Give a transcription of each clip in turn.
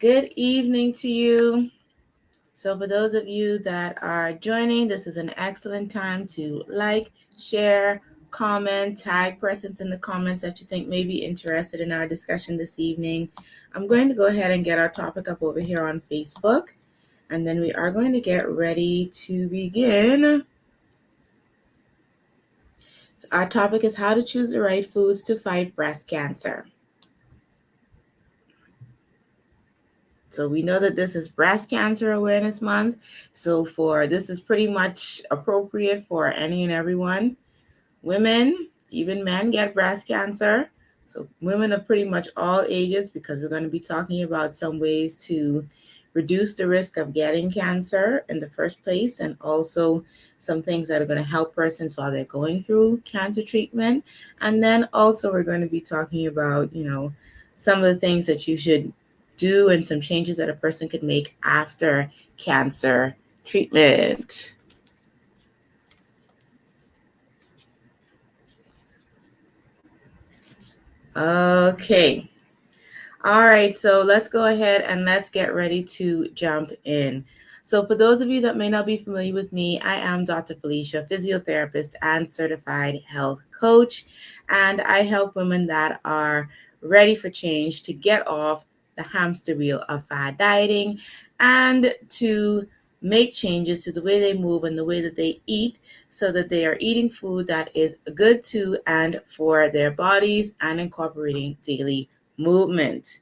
Good evening to you. So, for those of you that are joining, this is an excellent time to like, share, comment, tag persons in the comments that you think may be interested in our discussion this evening. I'm going to go ahead and get our topic up over here on Facebook, and then we are going to get ready to begin. So, our topic is how to choose the right foods to fight breast cancer. So we know that this is Breast Cancer Awareness Month. So this is pretty much appropriate for any and everyone. Women, even men get breast cancer. So women of pretty much all ages, because we're going to be talking about some ways to reduce the risk of getting cancer in the first place, and also some things that are going to help persons while they're going through cancer treatment. And then also we're going to be talking about, some of the things that you should do and some changes that a person could make after cancer treatment. Okay. All right, so let's go ahead and let's get ready to jump in. So for those of you that may not be familiar with me, I am Dr. Felicia, physiotherapist and certified health coach, and I help women that are ready for change to get off the hamster wheel of fad dieting and to make changes to the way they move and the way that they eat so that they are eating food that is good to and for their bodies and incorporating daily movement.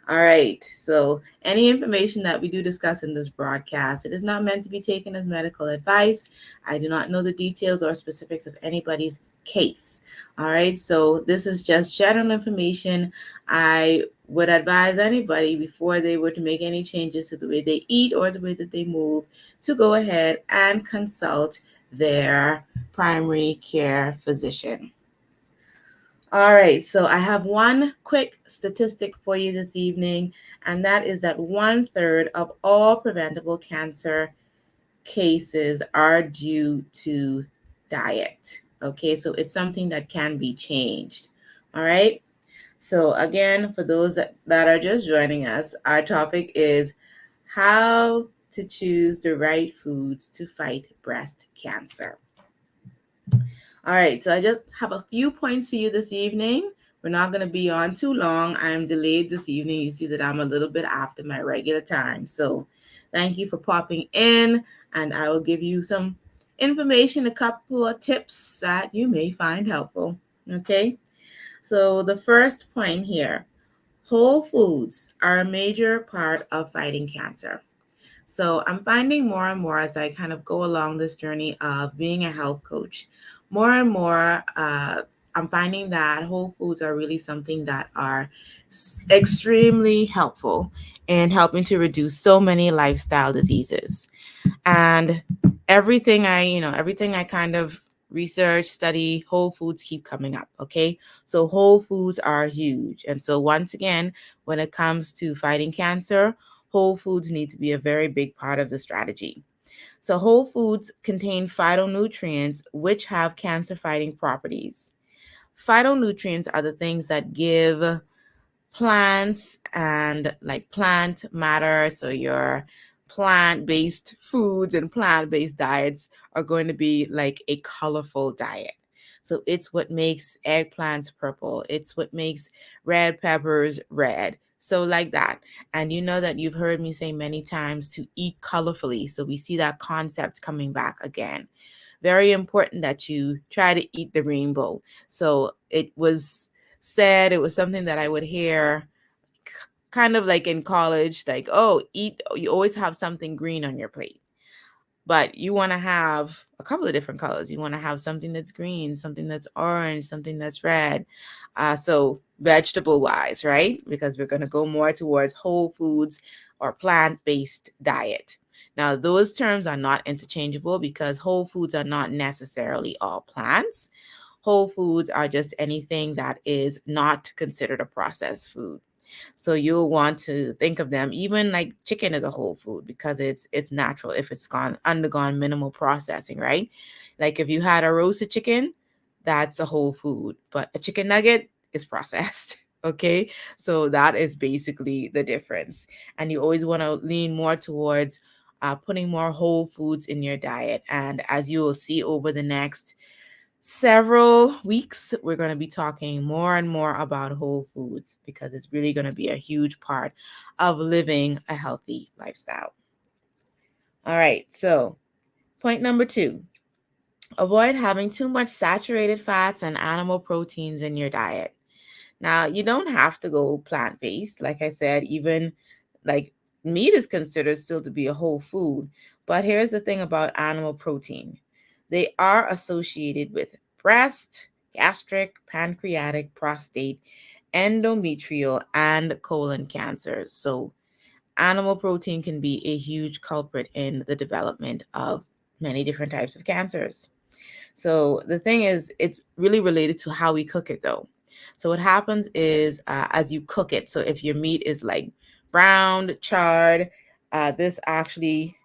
All right. So, any information that we do discuss in this broadcast, it is not meant to be taken as medical advice. I do not know the details or specifics of anybody's case. All right. So, this is just general information. I would advise anybody before they were to make any changes to the way they eat or the way that they move to go ahead and consult their primary care physician. All right, so I have one quick statistic for you this evening, and that is that 1/3 of all preventable cancer cases are due to diet. Okay, so it's something that can be changed. All right, so again, for those that are just joining us, our topic is how to choose the right foods to fight breast cancer. All right, so I just have a few points for you this evening. We're not going to be on too long. I'm delayed this evening. You see that I'm a little bit after my regular time. So thank you for popping in, and I will give you some information, a couple of tips that you may find helpful. Okay, so the first point here, whole foods are a major part of fighting cancer. So I'm finding more and more as I kind of go along this journey of being a health coach, more and more, I'm finding that whole foods are really something that are extremely helpful in helping to reduce so many lifestyle diseases. And everything I kind of research, study, whole foods keep coming up. Okay. So whole foods are huge. And so once again, when it comes to fighting cancer, whole foods need to be a very big part of the strategy. So whole foods contain phytonutrients, which have cancer-fighting properties. Phytonutrients are the things that give plants and like plant matter. So your plant-based foods and plant-based diets are going to be like a colorful diet. So it's what makes eggplants purple. It's what makes red peppers red. So like that. And you know that you've heard me say many times to eat colorfully. So we see that concept coming back again. Very important that you try to eat the rainbow. So it was said, it was something that I would hear kind of like in college, like, oh, you always have something green on your plate. But you want to have a couple of different colors. You want to have something that's green, something that's orange, something that's red. So vegetable wise, right? Because we're going to go more towards whole foods or plant-based diet. Now, those terms are not interchangeable because whole foods are not necessarily all plants. Whole foods are just anything that is not considered a processed food. So you'll want to think of them, even like chicken is a whole food because it's natural if it's undergone minimal processing, right? Like if you had a roasted chicken, that's a whole food, but a chicken nugget is processed. Okay, so that is basically the difference. And you always want to lean more towards putting more whole foods in your diet. And as you will see over the next several weeks, we're going to be talking more and more about whole foods because it's really going to be a huge part of living a healthy lifestyle. All right, so point number 2, avoid having too much saturated fats and animal proteins in your diet. Now, you don't have to go plant based. Like I said, even like meat is considered still to be a whole food. But here's the thing about animal protein, they are associated with breast, gastric, pancreatic, prostate, endometrial, and colon cancers. So, animal protein can be a huge culprit in the development of many different types of cancers. So the thing is, it's really related to how we cook it, though. So what happens is, as you cook it, so if your meat is like browned, charred, this actually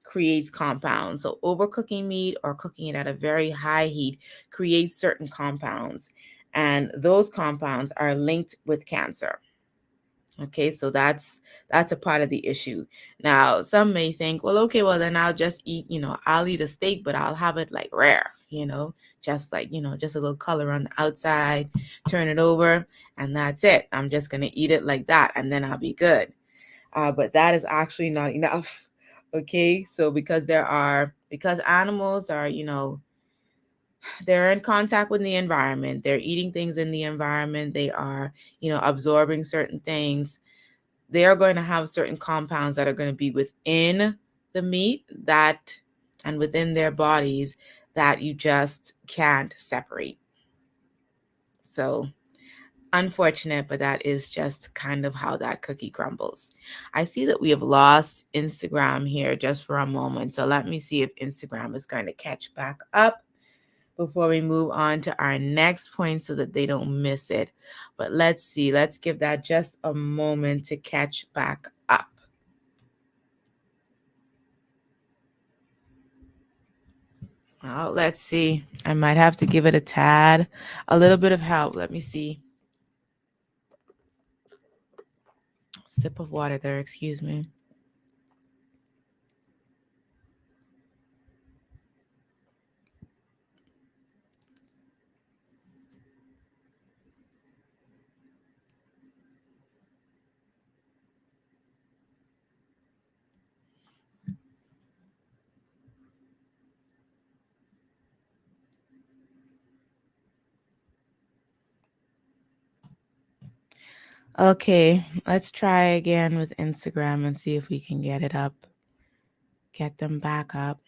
creates compounds. So overcooking meat or cooking it at a very high heat creates certain compounds, and those compounds are linked with cancer. Okay, so that's a part of the issue. Now, some may think, well, okay, well then I'll just eat, I'll eat a steak, but I'll have it like rare, just like, just a little color on the outside, turn it over, and that's it. I'm just gonna eat it like that, and then I'll be good. But that is actually not enough. Okay, so because animals are, they're in contact with the environment, they're eating things in the environment, they are, absorbing certain things, they are going to have certain compounds that are going to be within the meat that and within their bodies that you just can't separate. So unfortunate, but that is just kind of how that cookie crumbles. I see that we have lost Instagram here just for a moment. So let me see if Instagram is going to catch back up before we move on to our next point so that they don't miss it. But let's see, let's give that just a moment to catch back up. Oh, let's see. I might have to give it a little bit of help. Let me see. Sip of water there, excuse me. Okay, let's try again with Instagram and see if we can get it up, get them back up.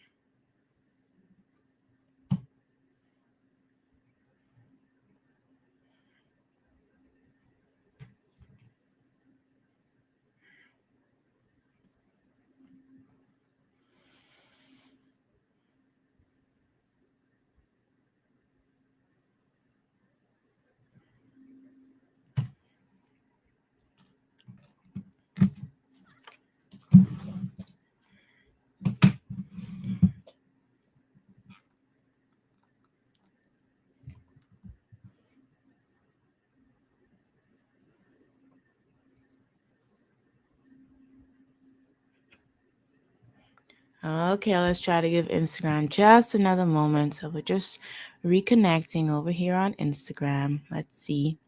Okay, let's try to give Instagram just another moment. So we're just reconnecting over here on Instagram. Let's see.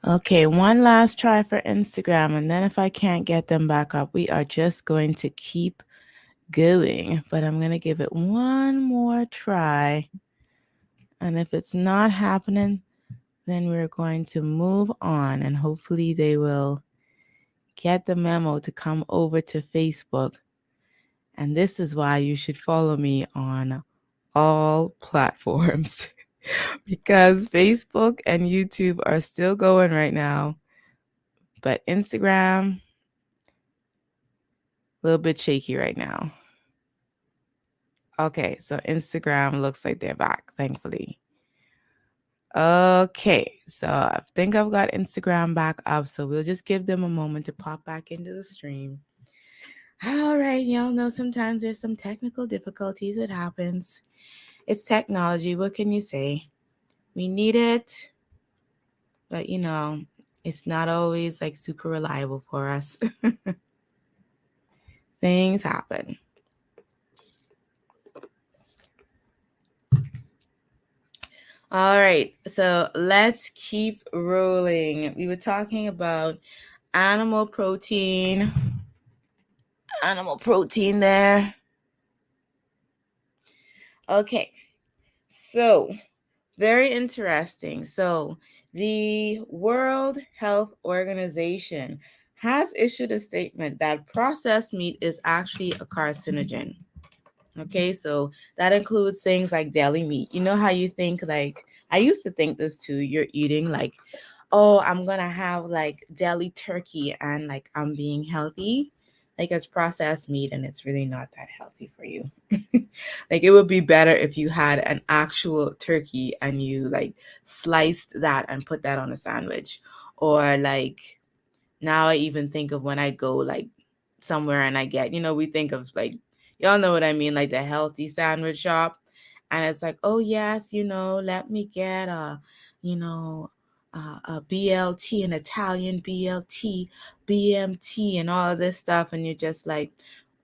Okay, one last try for Instagram, and then if I can't get them back up, we are just going to keep going. But I'm going to give it one more try. And if it's not happening, then we're going to move on, and hopefully they will get the memo to come over to Facebook. And this is why you should follow me on all platforms because Facebook and YouTube are still going right now. But Instagram, a little bit shaky right now. Okay, so Instagram looks like they're back, thankfully. Okay, so I think I've got Instagram back up, so we'll just give them a moment to pop back into the stream. All right, y'all know sometimes there's some technical difficulties. It happens. It's technology. What can you say? We need it, but it's not always like super reliable for us. Things happen. All right, so let's keep rolling. We were talking about animal protein. Animal protein there. Okay, so very interesting. So the World Health Organization has issued a statement that processed meat is actually a carcinogen. Okay, so that includes things like deli meat. You know how you think, like, I used to think this too. You're eating like, oh, I'm gonna have like deli turkey and like I'm being healthy. Like it's processed meat and it's really not that healthy for you. Like it would be better if you had an actual turkey and you like sliced that and put that on a sandwich. Or like now I even think of when I go like somewhere and I get, we think of like, y'all know what I mean, like the healthy sandwich shop. And it's like, oh yes, let me get a BLT, an Italian BLT, BMT, and all of this stuff. And you're just like,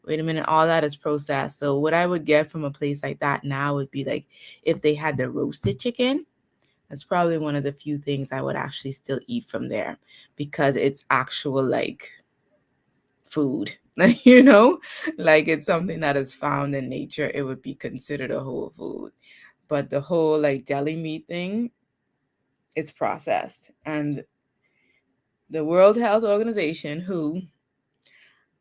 wait a minute, all that is processed. So what I would get from a place like that now would be like if they had the roasted chicken. That's probably one of the few things I would actually still eat from there because it's actual like food, like it's something that is found in nature. It would be considered a whole food. But the whole like deli meat thing, it's processed. And the World Health Organization, who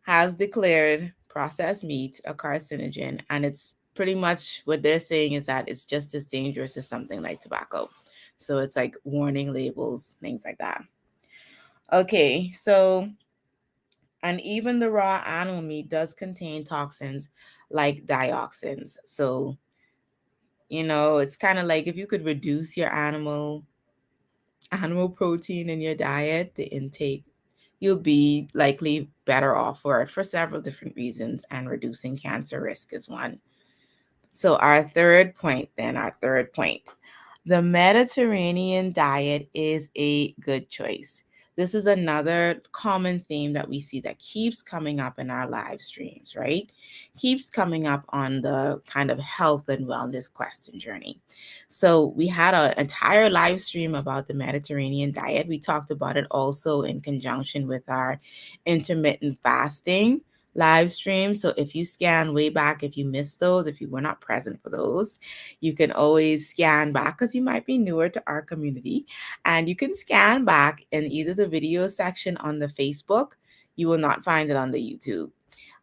has declared processed meat a carcinogen, and it's pretty much what they're saying is that it's just as dangerous as something like tobacco. So it's like warning labels, things like that. Okay, so, and even the raw animal meat does contain toxins like dioxins. So, it's kind of like if you could reduce your animal protein in your diet, the intake, you'll be likely better off for it for several different reasons, and reducing cancer risk is one. So our third point, the Mediterranean diet is a good choice. This is another common theme that we see that keeps coming up in our live streams, right? Keeps coming up on the kind of health and wellness question journey. So we had an entire live stream about the Mediterranean diet. We talked about it also in conjunction with our intermittent fasting live stream. So if you scan way back, if you missed those, if you were not present for those, you can always scan back because you might be newer to our community, and you can scan back in either the video section on the Facebook. You will not find it on the YouTube.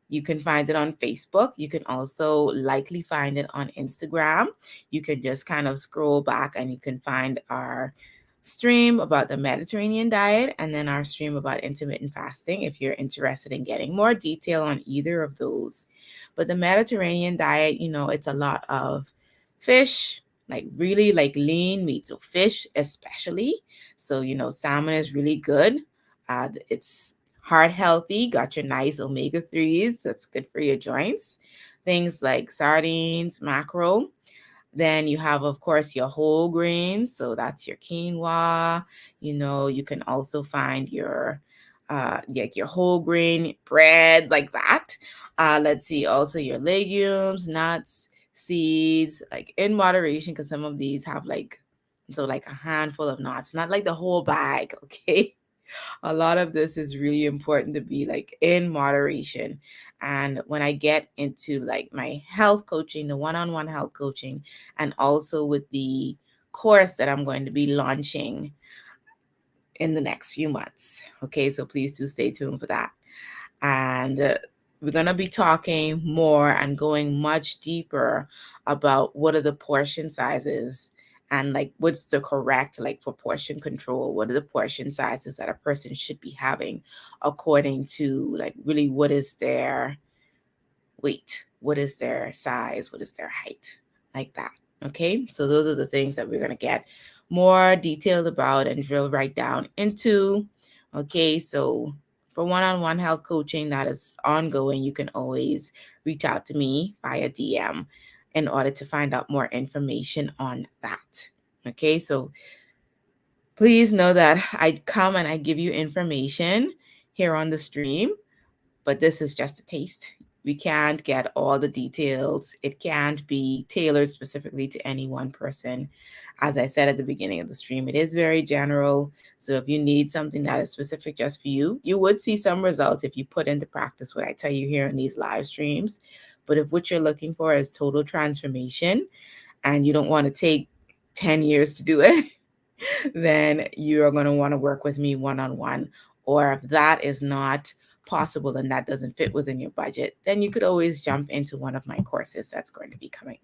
You can find it on Facebook. You can also likely find it on Instagram. You can just kind of scroll back and you can find our stream about the Mediterranean diet and then our stream about intermittent fasting if you're interested in getting more detail on either of those. But the Mediterranean diet, it's a lot of fish, like really like lean meat. So fish especially. So, salmon is really good. It's heart healthy, got your nice omega-3s. That's good for your joints. Things like sardines, mackerel. Then you have, of course, your whole grains. So that's your quinoa. You can also find your your whole grain bread like that. Let's see, also your legumes, nuts, seeds, like in moderation, because some of these have like So like a handful of knots, not like the whole bag, okay? A lot of this is really important to be like in moderation. And when I get into like my health coaching, the one-on-one health coaching, and also with the course that I'm going to be launching in the next few months. Okay, so please do stay tuned for that. And we're going to be talking more and going much deeper about what are the portion sizes and like what's the correct like proportion control. What are the portion sizes that a person should be having according to like really what is their weight, what is their size, what is their height, like that. Okay, so those are the things that we're going to get more detailed about and drill right down into. Okay, so for one-on-one health coaching that is ongoing, you can always reach out to me via DM in order to find out more information on that. Okay, so please know that I come and I give you information here on the stream, but this is just a taste. We can't get all the details. It can't be tailored specifically to any one person. As I said at the beginning of the stream, it is very general. So if you need something that is specific just for you, you would see some results if you put into practice what I tell you here in these live streams. But if what you're looking for is total transformation and you don't want to take 10 years to do it, then you're going to want to work with me one-on-one. Or if that is not possible and that doesn't fit within your budget, then you could always jump into one of my courses that's going to be coming.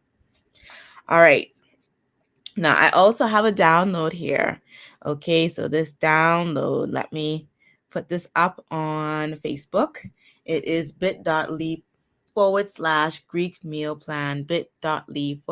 All right. Now, I also have a download here. Okay, so this download, let me put this up on Facebook. It is bit.ly/Greek meal plan, bit.ly/Greek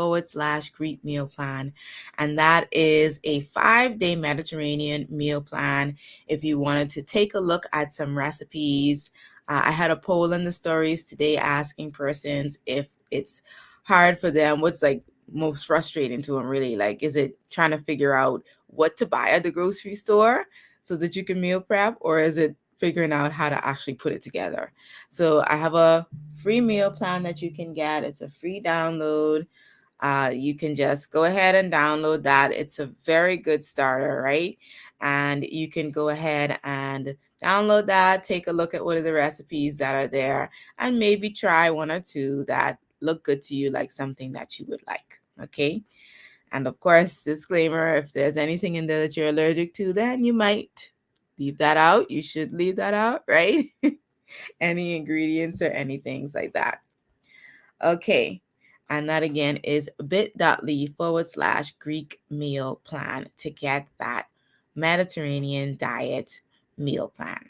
meal plan. And that is a 5-day Mediterranean meal plan. If you wanted to take a look at some recipes, I had a poll in the stories today asking persons if it's hard for them, what's like most frustrating to them really, like is it trying to figure out what to buy at the grocery store so that you can meal prep, or is it figuring out how to actually put it together? So I have a free meal plan that you can get. It's a free download. You can just go ahead and download that. It's a very good starter, right? And you can go ahead and download that, take a look at what are the recipes that are there, and maybe try one or two that look good to you, like something that you would like. Okay. And of course, disclaimer, if there's anything in there that you're allergic to, then you might leave that out. You should leave that out, right? Any ingredients or anything like that. Okay. And that again is bit.ly/Greek meal plan to get that Mediterranean diet meal plan.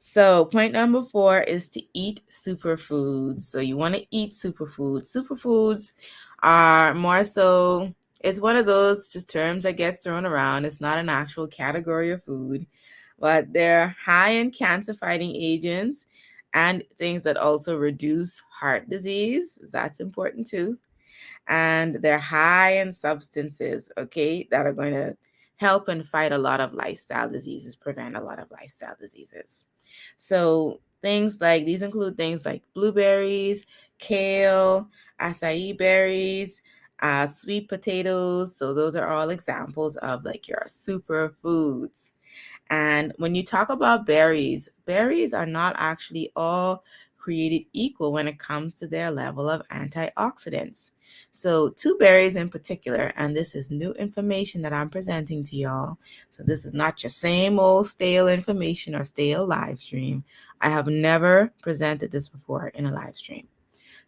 So point number 4 is to eat superfoods. So you want to eat superfoods. Superfoods are more so, it's one of those just terms that gets thrown around. It's not an actual category of food, but they're high in cancer fighting agents and things that also reduce heart disease. That's important too. And they're high in substances, okay, that are going to help and fight a lot of lifestyle diseases, prevent a lot of lifestyle diseases. So things like these include things like blueberries, kale, acai berries, sweet potatoes. So those are all examples of like your superfoods. And when you talk about berries, berries are not actually all created equal when it comes to their level of antioxidants. So 2 berries in particular, and this is new information that I'm presenting to y'all. So this is not your same old stale information or stale live stream. I have never presented this before in a live stream.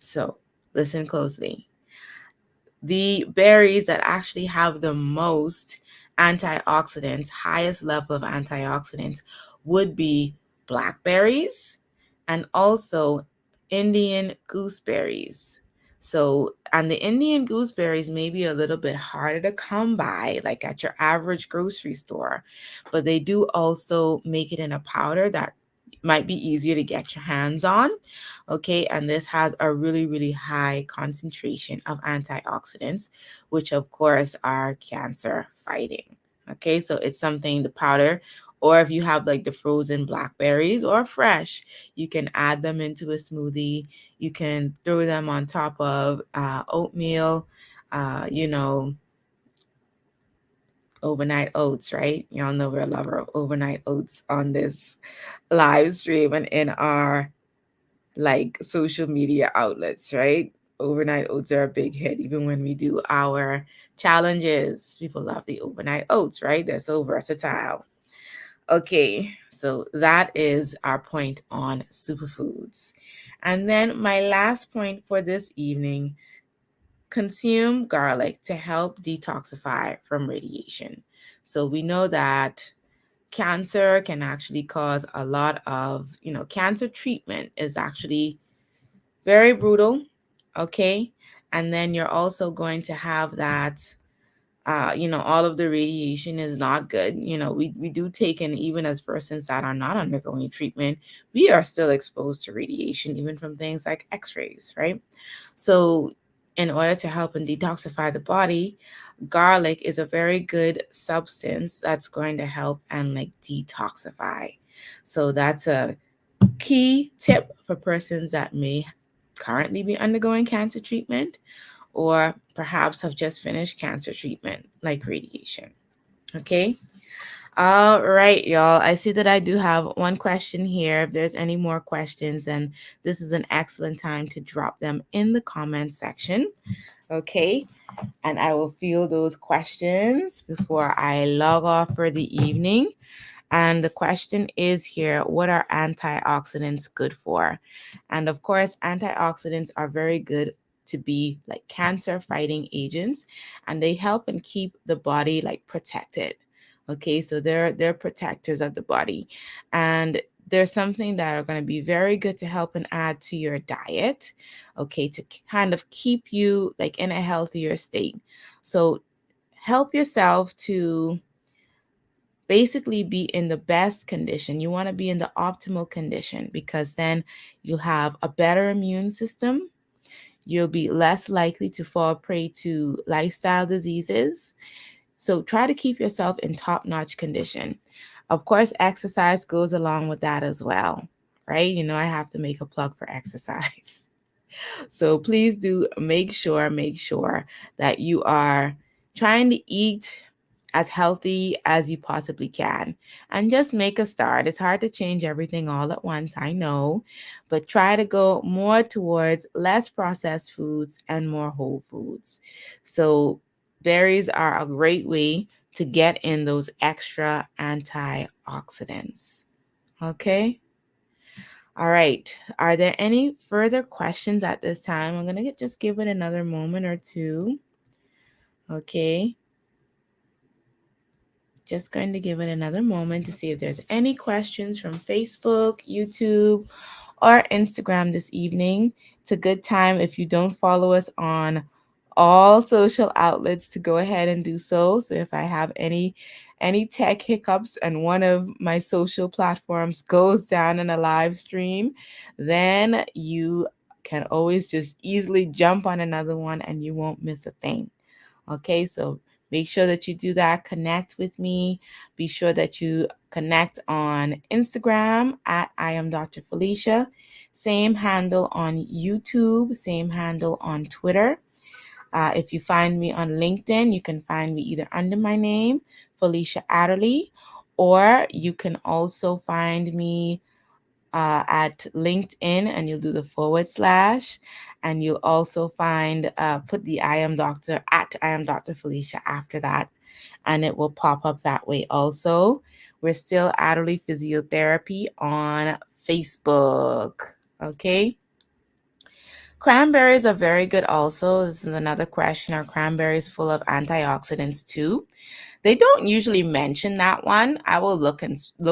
So listen closely. The berries that actually have the most antioxidants, highest level of antioxidants, would be blackberries and also Indian gooseberries. So, and the Indian gooseberries may be a little bit harder to come by, like at your average grocery store, but they do also make it in a powder that might be easier to get your hands on. Okay, and this has a really, really high concentration of antioxidants, which of course are cancer fighting. Okay, so it's something, the powder, or if you have like the frozen blackberries or fresh, you can add them into a smoothie. You can throw them on top of oatmeal, you know, overnight oats, right? Y'all know we're a lover of overnight oats on this live stream and in our like social media outlets, right? Overnight oats are a big hit. Even when we do our challenges, people love the overnight oats, right? They're so versatile. Okay, so that is our point on superfoods. And then my last point for this evening, consume garlic to help detoxify from radiation. So we know that cancer can actually cause a lot of, cancer treatment is actually very brutal. Okay. And then you're also going to have that, all of the radiation is not good. We do take in, even as persons that are not undergoing treatment, we are still exposed to radiation, even from things like x-rays, right? So in order to help and detoxify the body, garlic is a very good substance that's going to help and like detoxify. So that's a key tip for persons that may currently be undergoing cancer treatment or perhaps have just finished cancer treatment like radiation. Okay. All right, y'all. I see that I do have one question here. If there's any more questions, then this is an excellent time to drop them in the comment section. Okay. And I will field those questions before I log off for the evening. And the question is here, what are antioxidants good for? And of course, antioxidants are very good to be like cancer fighting agents, and they help and keep the body like protected. Okay, so they're protectors of the body. And there's something that are going to be very good to help and add to your diet, okay, to kind of keep you like in a healthier state. So help yourself to basically be in the best condition. You want to be in the optimal condition because then you'll have a better immune system. You'll be less likely to fall prey to lifestyle diseases. So try to keep yourself in top-notch condition. Of course, exercise goes along with that as well, right? I have to make a plug for exercise. So please do make sure that you are trying to eat as healthy as you possibly can and just make a start. It's hard to change everything all at once, I know, but try to go more towards less processed foods and more whole foods. So berries are a great way to get in those extra antioxidants. Okay? All right. Are there any further questions at this time? I'm going to just give it another moment or two. Okay. Just going to give it another moment to see if there's any questions from Facebook, YouTube, or Instagram this evening. It's a good time if you don't follow us on all social outlets to go ahead and do so. So if I have any tech hiccups and one of my social platforms goes down in a live stream, then you can always just easily jump on another one and you won't miss a thing. Okay, so make sure that you do that. Connect with me. Be sure that you connect on Instagram at I am Dr. Felicia. Same handle on YouTube, same handle on Twitter. If you find me on LinkedIn, you can find me either under my name, Felicia Adderley, or you can also find me at LinkedIn and you'll do the /, and you'll also find put the I am Dr. Felicia after that, and it will pop up that way also. We're still Adderley Physiotherapy on Facebook. Okay. Cranberries are very good also. This is another question. Are cranberries full of antioxidants too? They don't usually mention that one. I will look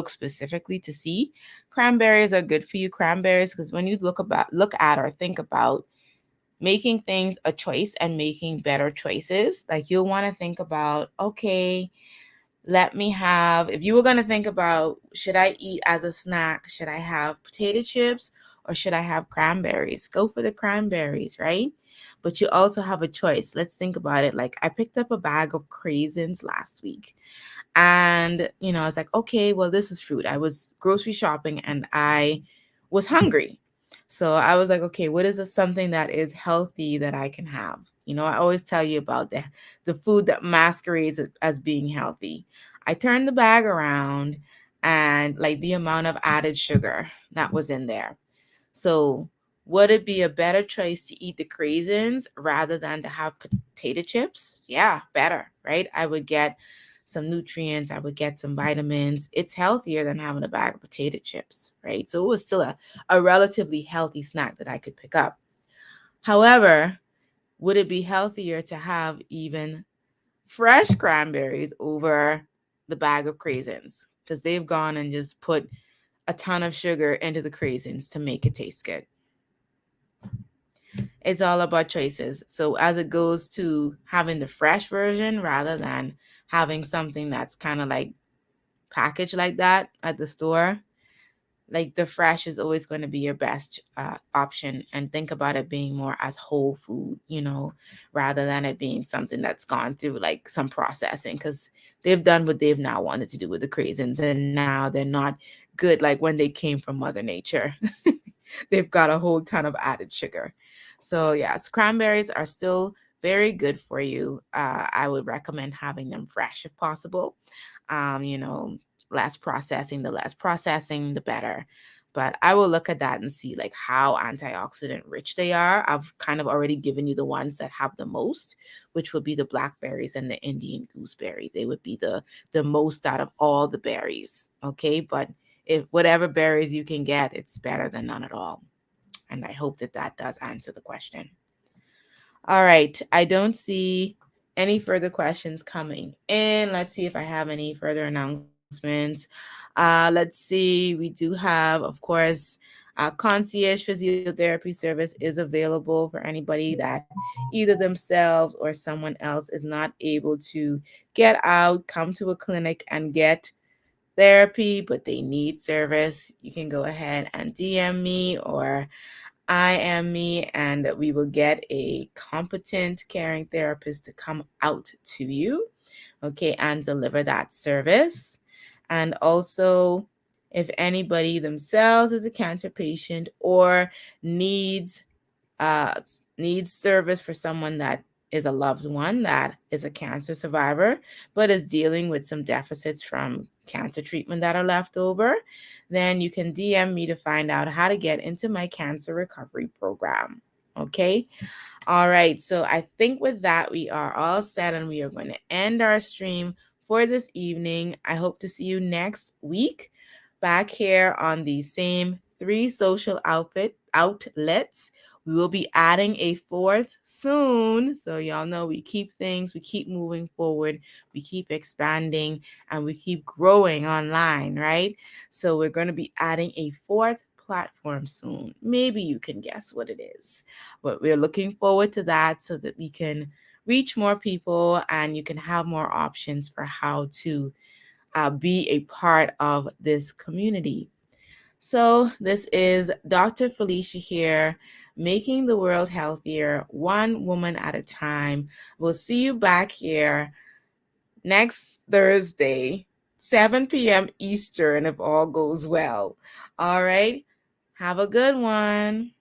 specifically to see. Cranberries are good for you. Cranberries, because when you look at or think about making things a choice and making better choices, like you'll want to think about, okay, if you were going to think about, should I eat as a snack? Should I have potato chips or should I have cranberries? Go for the cranberries, right? But you also have a choice. Let's think about it. Like I picked up a bag of craisins last week and, I was like, okay, well, this is fruit. I was grocery shopping and I was hungry. So I was like, okay, what is something that is healthy that I can have? I always tell you about the food that masquerades as being healthy. I turned the bag around and like the amount of added sugar that was in there. So would it be a better choice to eat the craisins rather than to have potato chips? Yeah, better, right? I would get some nutrients, I would get some vitamins. It's healthier than having a bag of potato chips, right? So it was still a relatively healthy snack that I could pick up. However, would it be healthier to have even fresh cranberries over the bag of craisins? Because they've gone and just put a ton of sugar into the craisins to make it taste good. It's all about choices. So as it goes to having the fresh version rather than having something that's kind of like packaged like that at the store, like the fresh is always going to be your best option. And think about it being more as whole food, rather than it being something that's gone through like some processing, because they've done what they've now wanted to do with the craisins, and now they're not good like when they came from Mother Nature. They've got a whole ton of added sugar. So yes, cranberries are still very good for you. I would recommend having them fresh if possible. um, you know the less processing the better. But I will look at that and see like how antioxidant rich they are. I've kind of already given you the ones that have the most, which would be the blackberries and the Indian gooseberry. They would be the most out of all the berries. Okay, but if whatever berries you can get, it's better than none at all. And I hope that that does answer the question. All right, I don't see any further questions coming in. Let's see if I have any further announcements. Let's see. We do have, of course, concierge physiotherapy service is available for anybody that either themselves or someone else is not able to get out, come to a clinic and get therapy, but they need service. You can go ahead and DM me or I am me, and we will get a competent caring therapist to come out to you, okay, and deliver that service. And also, if anybody themselves is a cancer patient or needs uh, needs service for someone that is a loved one that is a cancer survivor, but is dealing with some deficits from cancer treatment that are left over, then you can DM me to find out how to get into my cancer recovery program. Okay. All right. So I think with that, we are all set and we are going to end our stream for this evening. I hope to see you next week back here on the same three social outlets. We will be adding a fourth soon. So y'all know we keep moving forward, we keep expanding, and we keep growing online, right? So we're going to be adding a fourth platform soon. Maybe you can guess what it is. But we're looking forward to that so that we can reach more people and you can have more options for how to be a part of this community. So, this is Dr. Felicia here, making the world healthier, one woman at a time. We'll see you back here next Thursday, 7 p.m. Eastern, if all goes well. All right. Have a good one.